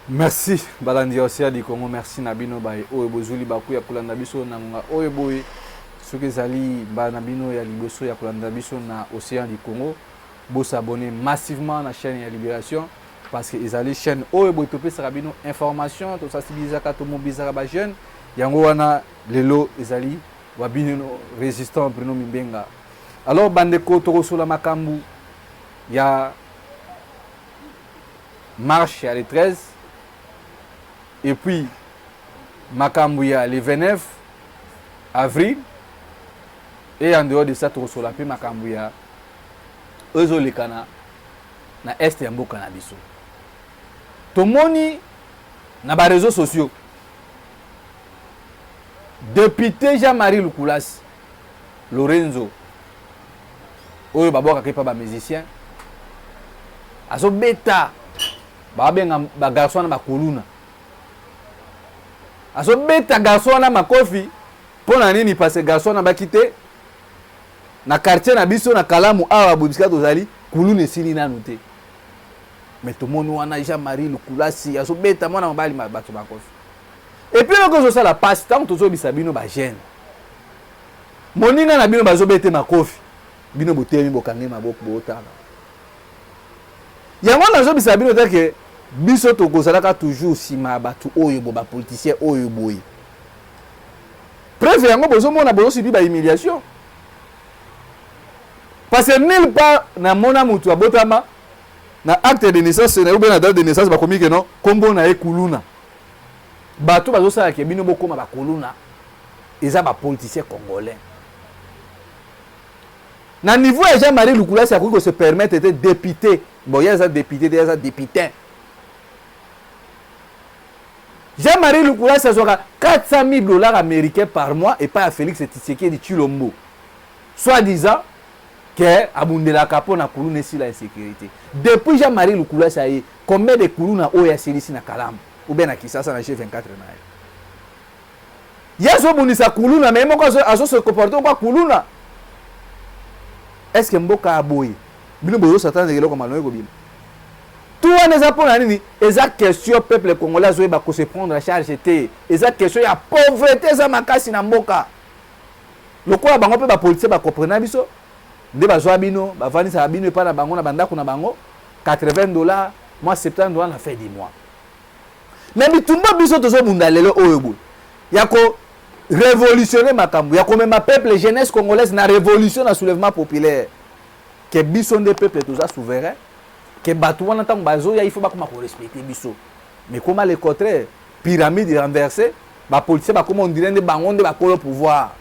Merci balandi osia di Congo, merci Nabino Baye oyo bozuli baku ya kolanda biso na ngonga oyo boye soki ezali ba Nabino ya liboso ya kolanda biso na Océan du Congo, bo s'abonner massivement na chaîne ya Libération parce que ezali chaîne oyo boye topesaka bino information to sensibilisaka to mobilisaka ba jeune yango wana lelo ezali wa bino résistant Bruno Mimbenga. Alors bandeko tokosola makambu ya marche ya le 13 et puis Makambouya le 29 avril et en dehors de ça tokosola pe Makambouya ezolekana na est ya mboka na biso tomoni na ba réseaux sociaux député Jean-Marie Lukulas Lorenzo oyo baboka ke pa ba musicien azo beta ba benga ba garçon na ba koluna azo beta garçon na makofi pona nini parce garçon na bakite na quartier na biso na Kalamu awa bobisika tozali kuluna esili nanu te mais tout monde wana Jean-Marie Lukulas azo beta mwana mobali bato makofi et puis loko zo sala passe tant tozo bisabino ba jeune moninga na bino bazo bete makofi bino botemi bokange maboko botala yango nazo bisabino te ke biso tokozalaka toujours sima batu oyo bo ba politicien oyo boy preuve yango bozo mona bozo subi ba humiliation parce que nulle part na mona mutu abotama na acte de naissance na ubena date de naissance ba komi ke non kombo na ekuluna bato bazo sala ke bino bokoma ba kuluna eza ba politicien congolais na niveau ya Jean-Marie Lukulas akoki ko se permettre d'être député bon il y a ça député il y a ça député Jean-Marie Lukulas ça soit 400 000 dollars américains par mois et pas à Félix Tshisekedi Tshilombo soi-disant que abundela kapo na kuluna si la insécurité depuis Jean-Marie Lukulas aye combien de kuluna oya silisi na Kalamu ou bien na Kisasa na G24 na yazo bunisa kuluna mais moko azo se comporter quoi kuluna est-ce que mboka aboye bino bozo s'attendre que loko malongo bino tout wana za pona nini eza question peuple congolais zo ba ko se prendre la charge té eza question ya pauvreté za makasi na mboka lokola bango pe ba politicien ba comprendre biso nde ba zwa bino ba vanisa bino pa na bango na bandako na bango $80 moi $70 na fin du mois mais bitumba biso tozo bunda lelo oyo bo yako révolutionner makambu yako même peuple jeunesse congolaise na révolution na soulèvement populaire que biso des peuples toza souverain que batu wana tango bazo ya il faut ba ko respecter biso mais comment le contraire pyramide renversée ba politicien ba comment on dirait de bango de ba ko pouvoir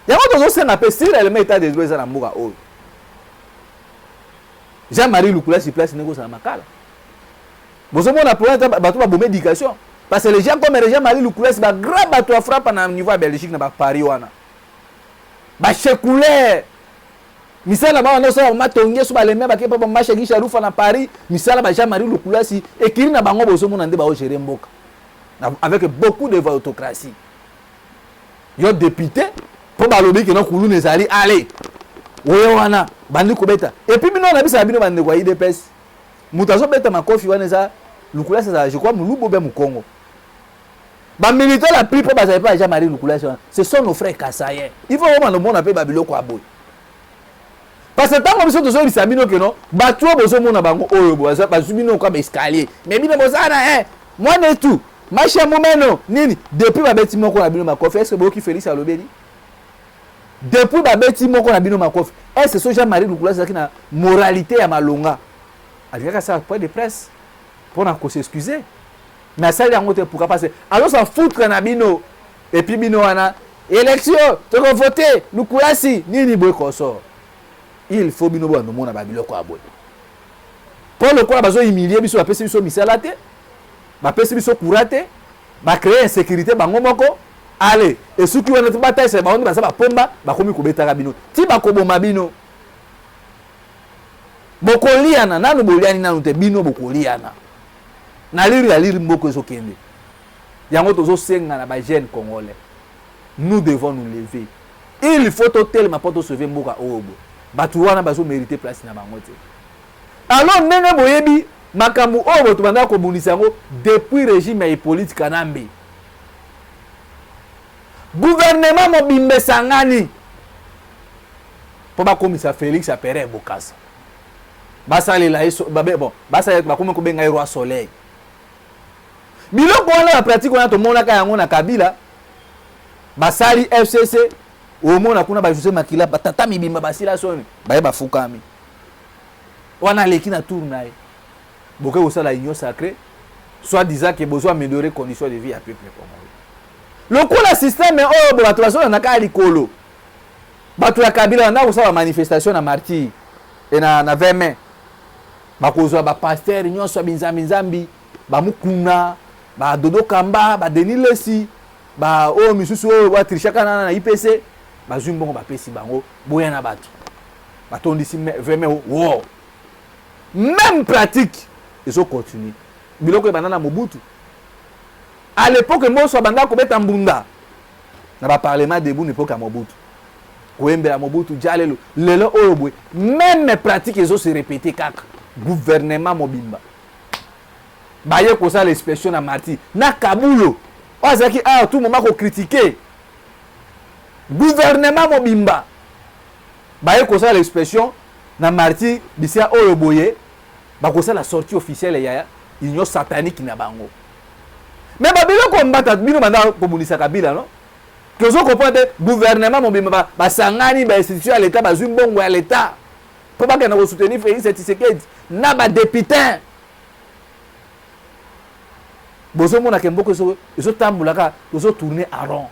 yango tozo senga pe sur le état des droits na mboka oyo Jean-Marie Lukulas place nego sa makala bozo mona problème bato ba bombe éducation parce que les gens comme les Jean-Marie Lukulas ba grand bato a frappe na niveau à Belgique na ba Paris wana ba chekule misala ba wana so ma tongie so ba leme ba ke pa ba marché Gisha Rufa na Paris misala ba Jean-Marie Lukulas et kiri na bango bozo mona nde ba o gérer mboka avec beaucoup de autocratie yo député pour ba lobi que non kulu nezali allez oyo wana bandi ko beta et puis bino na bisa bino bande ko IDPS mutazo beta makofi wana za Lukulas ça je crois mulubo be mu Congo ba militaire la plus pour ba pas Jean-Marie Lukulas ce sont nos frères Kasaye il faut vraiment le monde appelle babiloko aboy parce que tant que biso tozo bisa bino que non ba tuo bozo mona bango oyo bo za ba zubino ko ba escalier mais bino bozana moi ne tout macha momeno nini depuis ba beti moko na bino makofi est-ce que boki Félix alobeli depuis ba beti moko na bino makofi est-ce que Jean-Marie Lukulas qui na moralité ya malonga avec ça point de presse pour na s'excuser mais ça yango te pourquoi passer alors ça foutre na bino et puis bino wana élection to ko voter Lukulas nini boy ko sort il faut bino bo mona ba biloko aboy pour le quoi bazo humilier biso ba pesi biso misala te ba pesi biso kurate ba créer insécurité bango moko allez et ceux qui ont notre bataille c'est ba on ba ça ba pomba ba komi ko betaka bino ti ba ko boma bino bokoliana nanu boliani nanu te bino bokoliana na lire mboko zo kende yango tozo senga na ba jeune congolais nous devons nous lever il faut tellement pour sauver mboka obo batu wana bazo mériter place na bango te alors ndenge boyebi makambo oyo boto banda kobundisa yango depuis régime ya politique Kanambe. Gouvernement mobimbe sangani po bakomisa Félix Apere Bokassa. Basalela bon, basalela bakome kobenga roi soleil. Biloko wana la pratique wana to monaka yango na Kabila. Basali FCC omona kuna ba José Makila batata mibimba basila soni baye bafukami. Wana leki na tour nae. Boke osala union sacrée soit disant que besoin améliorer conditions de vie à peuple congolais. Lokola système oyo bato basola na ka likolo. Bato ya Kabila na kosala manifestation na martyr et na 20 mai. Bakozwa ba pasteur nyonso binzambi nzambi ba mukuna ba Dodo Kamba ba Denis Lesi ba o misusu o wa trishaka na IPC ba zumbongo ba pesi bango boya na bato. Batondisi 20 mai wow. Même pratique ils ont continué. Biloko banana Mobutu. À l'époque Mobutu banda ko beta mbunda. Na ba parlement debout n'époque à Mobutu. Koembe la Mobutu jalelo lelo oyobwe même pratique ils ont se répéter kaka. Gouvernement mobimba. Baye ko ça l'expression na marti na Kabulo. Ozaki a tout moment ko critiquer. Gouvernement mobimba. Baye ko ça l'expression na marti bisia oyoboye. Ba ko ça la sortie officielle ya union satanique na bango. Mais babilo ko mbata bino banda ko munisa Kabila non? Que zo comprendre gouvernement mobimba ba sangani ba institution à l'état ba zumbongo à l'état. Pour pas que nous soutenir Félix Tshisekedi na ba député. Bozo mona kemboko zo tambulaka zo tourner à rond.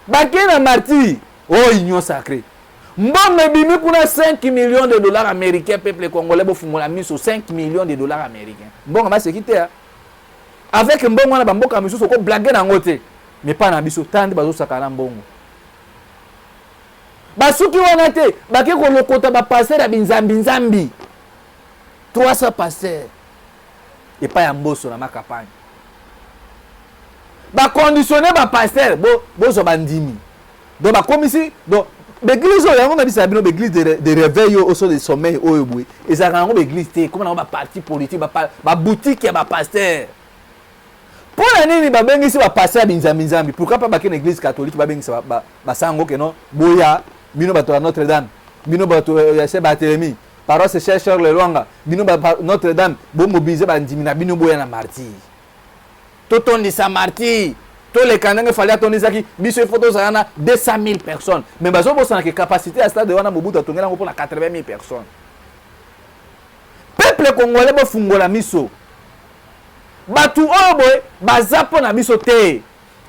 Ba kena marti oh union sacrée. Mbongo bimi kuna 5 millions de dollars américains peuple congolais bo fungola miso 5 millions de dollars américains. Mbongo ma sécurité avec mbongo na bamboka miso ko blaguer na ngote. Mais pas na biso tande bazo sakana mbongo. Basuki wana te bake ko lokota ba passer ya binzambi nzambi 300 pasteurs et pas ya mboso na ma campagne ba conditionner ba pasteur bozo bandimi donc ba komisi donc l'église yango na bisa bino l'église de réveil au son de sommeil oyebwe et ça rango l'église te comme na ba parti politique ba boutique ya ba pasteur pour la nini ba bengisi ba pasteur binzambi nzambi pourquoi pas ba ke l'église catholique ba bengisa ba sango ke non boya bino bato à Notre-Dame, bino bato ya se Barthélemy, paroisse chercheur le Luanga, bino bato Notre-Dame, bo mobiliser ba ndimina bino boya na martyr. Toton di sa martyr, to les kananga fallait toni zaki, biso photo za na 200 000 personnes. Mais bazo bo sana ke capacité à stade de wana Mobutu atongela ngo pour 80 000 personnes. Peuple congolais bo fungola miso. Batu obo bazapo na miso te.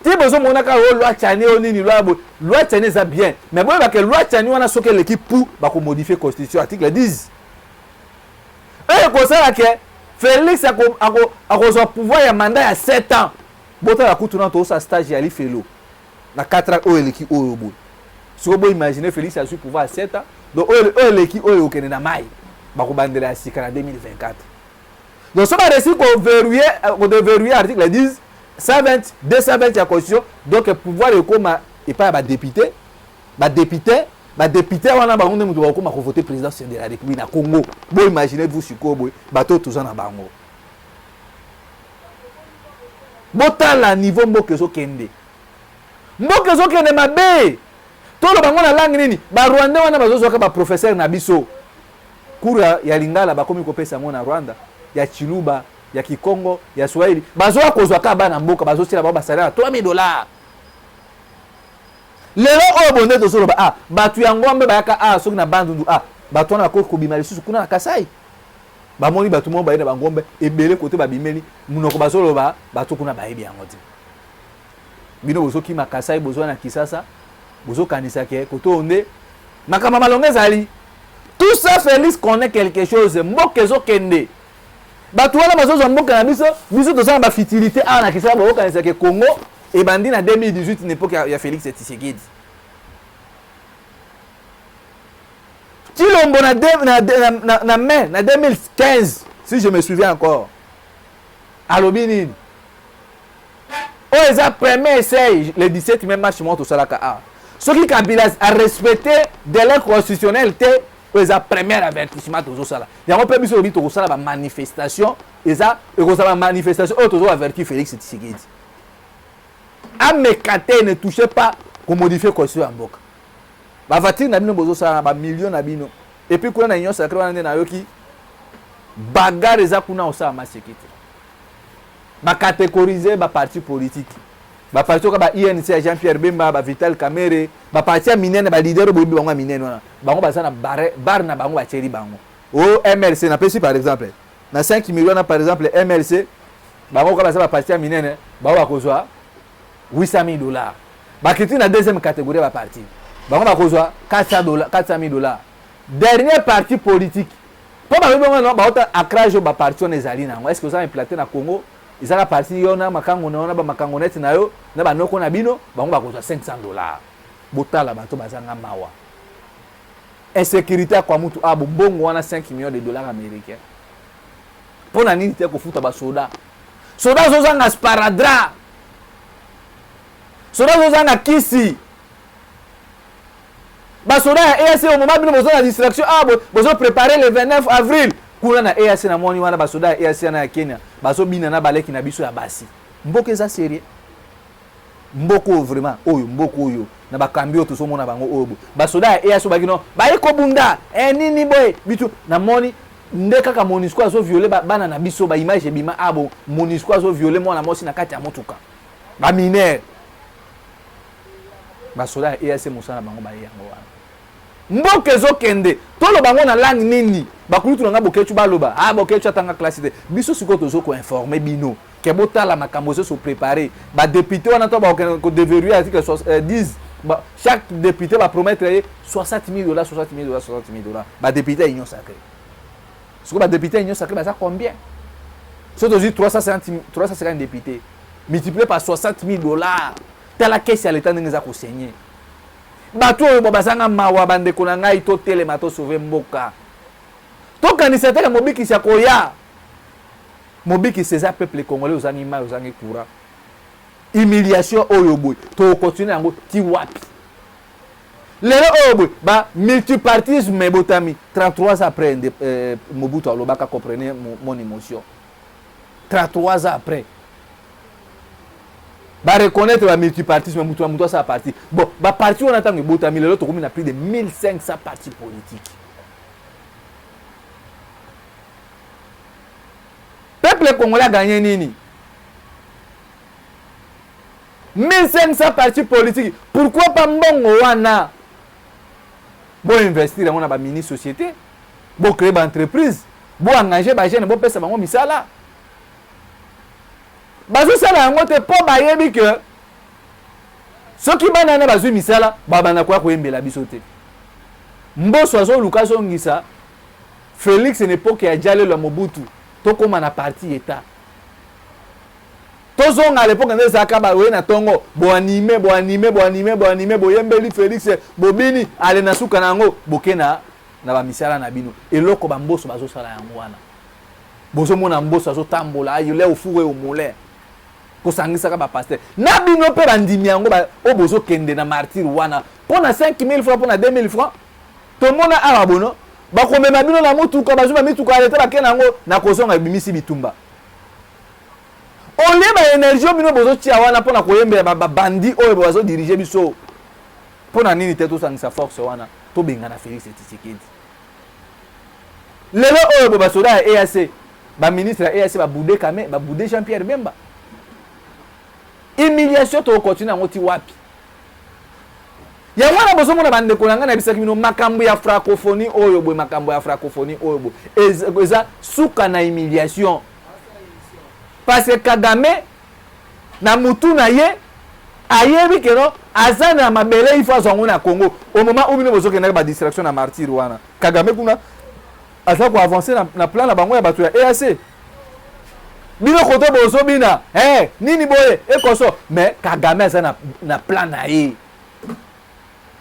Si besoin mon aka loi tchani o nini loi tchani ça bien mais bon ba que loi tchani wana soke l'équipe pour ba ko modifier constitution article 10 et ko ça que Félix ako zo pouvoir ya mandat ya 7 ans bota la kutuna to sa stage ya li felo na 4 ans o eleki o yobo si ko bo imaginer Félix a su pouvoir à 7 ans donc o eleki o yokene na mai ba ko bandela ya sika na 2024 donc ça va réussir ko verrouiller article 10 120 220 la constitution donc pouvoir le comme et pas ba député wana ba ngonde mutu ba koma ko voter président de la République na Congo bo imaginez vous siko bo bato tous na bango bota la niveau mbokezo kende mabe to lo bango na langue nini ba Rwanda wana bazozo ka ba professeur na biso kura ya Lingala ba komi ko pesa mo na Rwanda ya Chiluba ya Kikongo ya Swahili bazoa kozwa ka bana mboka bazosila ba basala $3,000 lelo oyo bonde to solo ba batu ya ngombe bayaka soki na bandundu batu na ko bimali susu kuna na Kasai ba moni batu mo bayenda ba ngombe ebele kote ba bimeli munoko bazolo ba batu kuna bayebi yango te bino bozoki makasai bozwa na Kisasa bozo kanisa ke kote onde makama malongeza ali tout ça Félix connaît quelque chose mbokezo kende bato wana bazozo mboka na biso tozana ba futilité na Kisasa ba okanisa ke Congo et bandi na 2018 une époque ya Félix Tshisekedi Tilombo na mai na 2015 si je me souviens encore alobi nini eza premier essai le 17 même match monte au Salaka ce qui Kabila a respecté de l'air constitutionnel eza premier avertissement tozosala yango mpe biso lobi tokosala bamanifestation eza ekozala bamanifestation oyo tozo avertir Félix Tshisekedi ameka te ne touchez pas komodifie constitution ya mboka bavatire na bino bozosala bamillion na bino et puis kuna na union sacrée wana nde nayoki bagarre eza kuna osala maseke te bakategorize baparti politique baparti oka ba INC ya Jean-Pierre Bemba ba Vital Kamerhe baparti ya minene balider boyebi bango ya minene wana bango baza na bar na bango batieli bango o MLC na pesi par exemple na 5 millions na par exemple MLC bango oka baza baparti ya minene bango bakozwa $800,000 bakiti na deuxième catégorie baparti bango bakozwa $400,000 dernier parti politique po bayebi bango baota ancrage baparti wana ezali nango est-ce que oza implanté na Congo izaka parti yo na makango na ba makango net na yo na banoko na bino bango bakozwa $500 botala bato bazanga mawa insécurité kwa mutu abo bongo wana $5 millions américains pona nini te kofuta ba soda zozanga sparadra soda zozanga kisi ba soda ya EAC au moment bino bozo na distraction bozo préparer le 29 avril kuna na EAC na moni wana basoda ya EAC na Kenya baso bina na baleki na biso ya basi mboka eza sérieux mboko vraiment oyo mboko oyo na bakambio to somona bango oyo basoda ya EAC bakino bayiko bunda nini boy bitu na moni nde kaka MONUSCO azo violer bana na biso ba image bima abo MONUSCO azo violer mwana mosi na kati ya motuka ba mineur basoda ya EAC mosala bango ba yango wana mboka ezokende tolo bango na langue nini bakulutu nanga bokechu baloba bokechu atanga classe te biso siko tozo ko informer bino ke botala makambo zo so préparer ba député wana to ba ko deverie article 10 chaque député va promettre $60,000 ba député union sacrée siko ba député union sacrée ça combien so to dit 350 députés multiplié par $60,000 tala caisse ya l'état ndenge ko saigner bato oyo bazanga mawa bandeko na ngai to telema to sauver mboka to kanisa te mobiki sa koya mobiki c'est peuple congolais ozangi mal ozangi courant humiliation oyo boy to continuer yango ti wapi lelo oyo boy ba multipartisme botami 33 ans après Mobutu alobaka comprenez mon émotion 33 ans après ba reconnaître la multipartisme mutu sa parti bon ba parti on attend botami lelo to komina plus de 1500 partis politiques peuple congolais a gagné nini 1500 partis politiques pourquoi pas mbongo wana bo investir on a ba mini société bo créer ba entreprise bo engager ba jeune bo pesa bango misala bazosala yango te mpo bayebi ke soki bana na bazwi misala babanda kwa koyembela biso te mboso azoluka azongisa Félix na époque ya jalelo ya Mobutu tokoma na parti état tozonga à l'époque nde ezalaka baoye na ntongo boanime boyembeli Félix bobini ale na suka na yango boke na bamisala na bino eloko bamboso bazosala yango wana bozomona mboso azotambola ayole ofure omole kosangisaka ba pasteur na bino pe bandimi yango ba obozo kende na martyr wana pona 5,000 francs pona 2,000 francs to mona awa bono ba komema bino na mutuka bazuba mituka aleta ba kena ngo na kozonga bimisi bitumba ole ba énergie bino bozo tia wana pona koyembe ba bandi oyo bazo diriger biso pona nini te to sangisa force wana to benga na Félix Tshisekedi lelo oyo ba soda ya EAC ba ministre ya EAC ba boudé Kame ba boudé Jean-Pierre Bemba humiliation to continue yango ti wapi ya wana bozo mona bande kolanga na bisaki bino makambo ya francophonie oyo boy makambo ya francophonie oyo boy eza suka na humiliation parce que Kagame na mutu na ye ayebi keno azana mabele ifo azango na Congo au moment où bino bozo kena ba distraction na martyr wana Kagame kuna aza ko avancer na plan na bango ya bato ya EAC bino koto bozo bina nini boye ekoso mais Kagame aza na plan na ye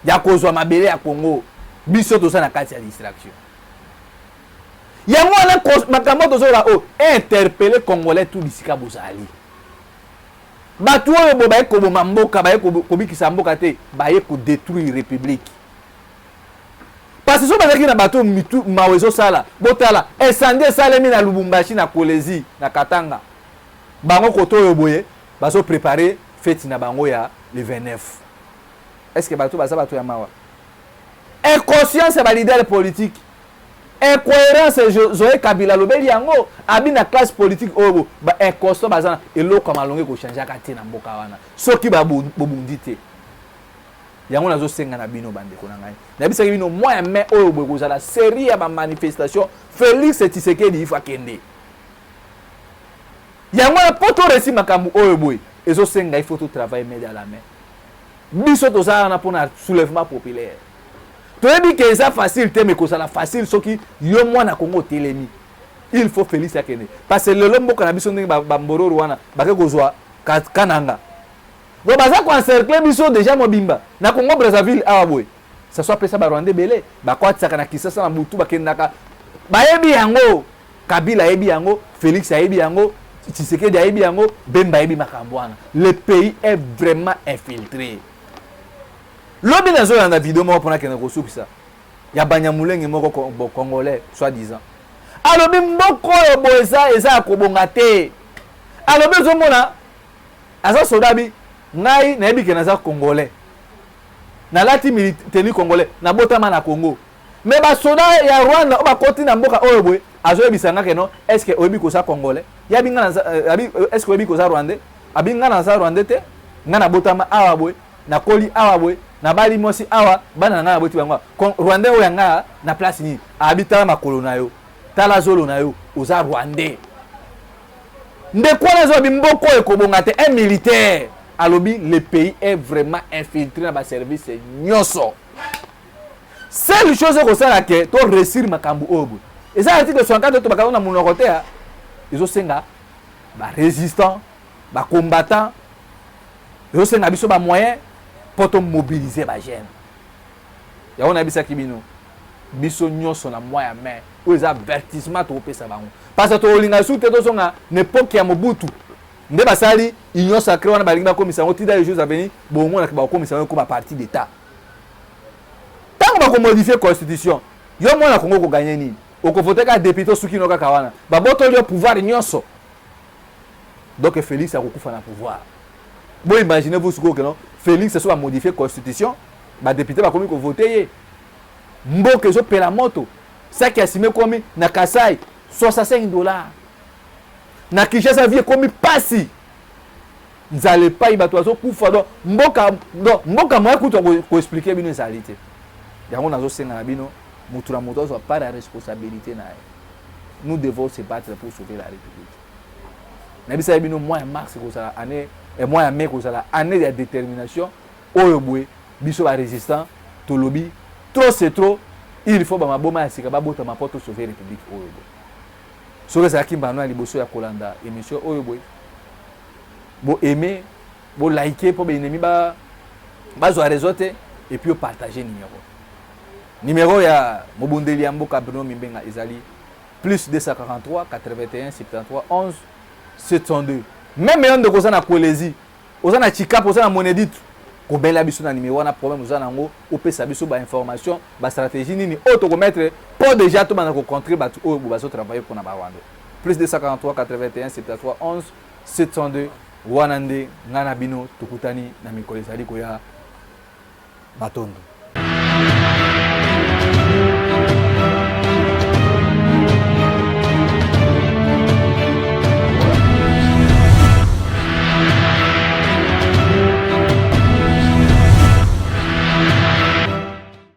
ya kozwa mabele ya Congo biso toza na kati ya distraction yango wana makambo tozola interpeller congolais tout bisika bozali bato oyo bo baye koboma mboka baye kobikisa mboka te baye ko détruire république parce que so bazaki na bato mitu mawezo sala botala esandi esalemi na Lubumbashi na Kolezi na Katanga bango koto oyo boye bazo préparer fête na bango ya le 29. Est-ce que bato baza bato ya mawa? Inconscience ya ba leader politique, incohérence Zoé Kabila lobeli yango abi na classe politique oyo ba inconscient baza eloko malonge ko changer kati na mboka wana soki ba bobundi te yango nazo senga na bino bande ko na ngai na bisaki bino moya mai oyo boye kozala série ya ba manifestation Félix Tshisekedi ifa kende yango na poto resi makambu oyo boye ezo senga il faut tout travailler main dans la main biso tozala na pona soulèvement populaire toyebi ke eza facile te mais kozala facile soki yo mwana Kongo telemi il faut Félix akende parce que lelo mboka na biso ndenge ba mbororo wana bake kozwa kananga donc baza ko encercler biso déjà mobimba na Congo Brazzaville awa boye ça soit pesa ba Rwanda belé ba kwatsaka na Kisasa na Butu bakendaka bayebi yango Kabila yebi yango Félix yebi yango Tshisekedi yebi yango Bemba yebi makambo wana le pays est vraiment infiltré. Lobi nazo na vidéo moko pona kena kosukisa ya Banyamulenge moko congolais soi-disant alobi mboko yo boza eza kobonga te alobi zomona aza sodabi ngai na yebi ke naza congolais na lati militaire congolais na botama na Congo mais ba soda ya Rwanda ba koti na mboka oyo boy azo yebisanga ke no est-ce que oyebi ko sa congolais ya binga na est-ce que oyebi ko sa rwandais abinga na sa rwandais te nga na botama awa boy na koli awa boy na bali mosi awa bana nga boti bangwa rwandais oyo nga na place ni habita makolo na yo tala zolo na yo oza rwandais ndeko na zo bimboko ekobonga te un militaire alobi le pays est vraiment infiltré dans ba service nyoso seule chose ko sala ke to réussir makambu obo eza article 64 to bakana na monoko te ezo senga ba résistant ba combattant ezo senga biso ba moyen pour te mobiliser ba jeune ya on a bisaki bino biso nyoso na moya main o eza avertissement to pesa bango parce que to linga sute to songa n'époque ya Mobutu nde basali union sacrée wana balinga ba komisa ngoti dans les jours à venir bongo na ba komisa ko ba parti d'état tango ba ko modifier constitution yo mona Kongo ko gagner nini oko voter ka député suki no kaka wana ba boto le pouvoir nyonso donc Félix akokufa na pouvoir bon imaginez-vous ce que non Félix soit modifier constitution ba député ba komi ko voter mboke zo pela moto ça qui assimé comme na Kasai $65 na Kinshasa vie comme pasi nzale pa ibato zo kufa do mboka moya kuto ko expliquer bino ezalité yango nazo senga na bino mutu na moto zo pas la responsabilité na nous devons se battre pour sauver la République na bisa bino moya mars ko sala année et moya mai ko sala année de détermination oyo boye biso ba résistant to lobby trop c'est trop il faut ba maboma ya sika ba bota ma porte sauver République oyo boye soki ezalaki mbano ya liboso ya kolanda émission oyo boye bo aimer bo liker po baennemi bazwa réseau te et puis partager numéro ya mobundeli ya mboka Bruno Mimbenga ezali plus 243 81 73 11 702 même yon de koza na Kolezi oza na Chikapo oza na Moneditu ko bela biso na numéro wana problème oza nango opesa biso ba information ba stratégie nini auto ko mettre pour déjà tout bana ko contrer ba tout ba so travailler pour na ba wando plus 243 81 73 11 702 wanande ngana bino tukutani na mikolo ezali ko ya Batondo.